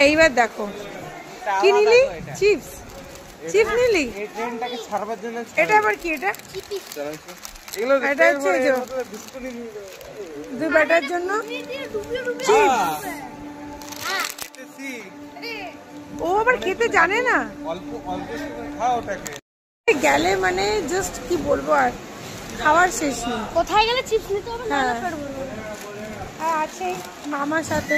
এইবার দেখো কি নিলি? চিপস। চিপস নিলি? এই ট্রেনটাকে ছাড়বার জন্য এটা আবার কি? এটা এগুলো এটা হচ্ছে যে দুই বেটার জন্য চিপস। ও আবার খেতে জানে না। অল্প অল্প খাও ওটাকে। গেলে মানে জাস্ট কি বলবো, আর খাওয়ার শেষ নেই। কোথায় গেলে চিপস নিতে হবে না? আর আছে মামার সাথে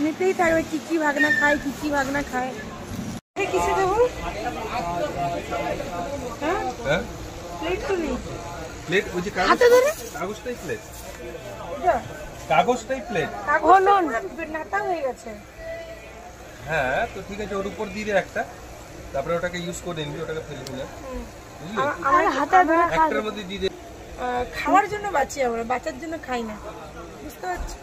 নিতেই থাকবে, কি কি ভাগনা খায়, কি কি ভাগনা খায়। কিছু দেবো? হ্যাঁ প্লেট তো নেই। প্লেট ওই যে হাতে ধরে কাগজটাই প্লেট। এটা কাগজটাই প্লেট। কাগজ নাতা হয়ে গেছে। হ্যাঁ তো ঠিক আছে, ওর উপর দিয়ে দে একটা, তারপরে ওটাকে ইউজ করে নিবি, ওটাকে ফেলবি না, বুঝলি? আমার হাতে ধরে একটার মধ্যে দিয়ে দে। খাওয়ার জন্য বাঁচি আমরা, বাঁচার জন্য খাই না, বুঝতে পারছি?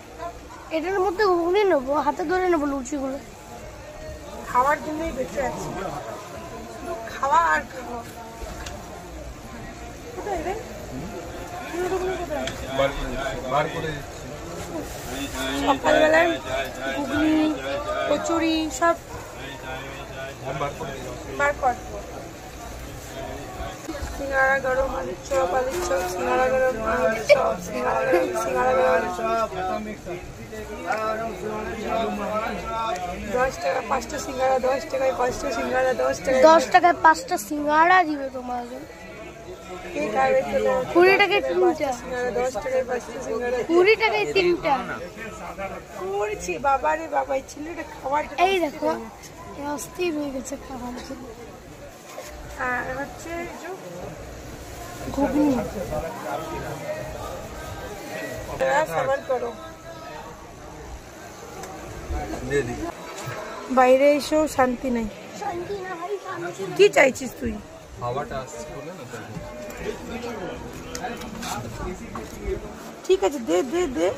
এটার মধ্যে ঘুগনি নেবো, হাতে ধরে নেবো লুচিগুলো। খাওয়ার জন্যই বেঁচে আছি, শুধু খাওয়া আর খাওয়া। কোথায় রে? বার করে দিচ্ছি। সকালবেলায় ঘুগনি কচুরি সব বার কর। সিঙ্গাড়া গরম, আলুর চপ, আলুর চপ, সিঙ্গাড়া গরম, আলুর চপ, সিঙ্গাড়া গরম, সিঙ্গাড়া গরম। 10 টাকা 5টা সিঙ্গাড়া, 10 টাকায় 5টা সিঙ্গাড়া, 10 টাকায় 10 টাকায় 5টা সিঙ্গাড়া দিবে তোমাকে। 20 টাকায় 3টা সিঙ্গাড়া, 10 টাকায় 5টা সিঙ্গাড়া, 20 টাকায় 3টা। করেছি বাবা রে বাবা, এই ছেলেটা খাওয়ার জন্য এই দেখো অস্থির হয়ে গেছে খাওয়ার জন্য। আর হচ্ছে ঘুগনি সাবার করো। দে। বাইরে এসেও শান্তি নেই। কি চাইছিস তুই? হাওয়াটা আসছে বলে না তাই। ঠিক আছে দে দে দে।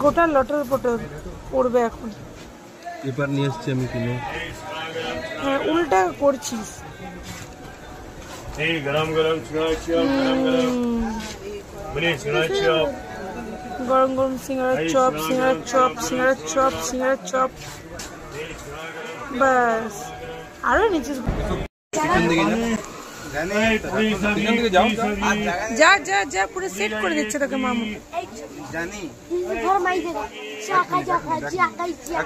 গোটা লটর পটর পড়বে এখন। পেপার নিয়ে এসছি আমি কিনে। হ্যাঁ উল্টা করছিস। এই গরম গরম সিঙ্গাড়া চপ, গরম গরম বলি সিঙ্গাড়া চপ, গরম গরম সিঙ্গাড়া চপ, সিঙ্গাড়া চপ, সিঙ্গাড়া চপ, সিঙ্গাড়া চপ। বাস আরো নিচে যা যা যা পুরো সেট করে দিচ্ছে তোকে মামু। জানি ঘর মাই দে চা খাই চা খাই চা খাই চা।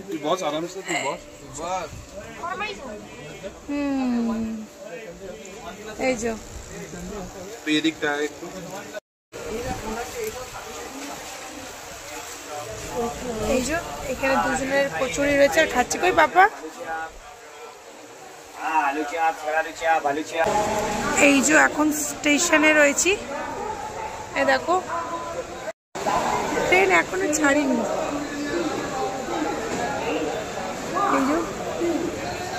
তুই বস আরামসে, তুই বস বস। এই যে তুই এদিকটা একটু। এই যে এখানে দুজনের কচুরি রয়েছে আর খাচ্ছে কই পাপা। এই যে এখন স্টেশনে রয়েছি, এই দেখো ট্রেন এখনো ছাড়িনি। এই যে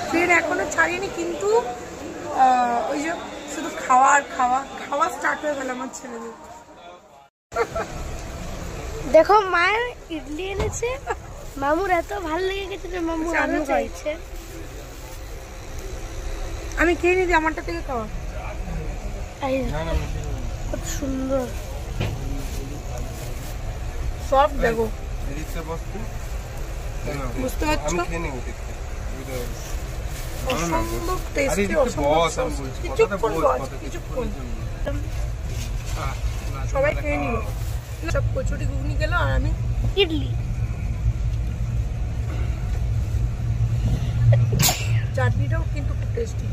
ট্রেন এখনো ছাড়িনি, কিন্তু ওই যে শুধু খাওয়া আর খাওয়া খাওয়া স্টার্ট হয়ে গেল আমার ছেলেদের। দেখো মায়ের ইডলি এনেছে, মামুর এত ভালো লেগে গেছে যে মামু আরো চাইছে। আমি খেয়ে নিদি, আমারটা থেকে খাওয়া। কত সুন্দর সব দেখো, এদিকটা বস তুই। বুঝতে পারছো? আমি খেয়ে নেব দেখতে। অসম্ভব টেস্টি, কিছুক্ষণ বস, কিছুক্ষণ সবাই খেয়ে নিল। সব কচুরি ঘুগনি গেল আর আমি ইডলি। চাটনিটাও কিন্তু খুব টেস্টি।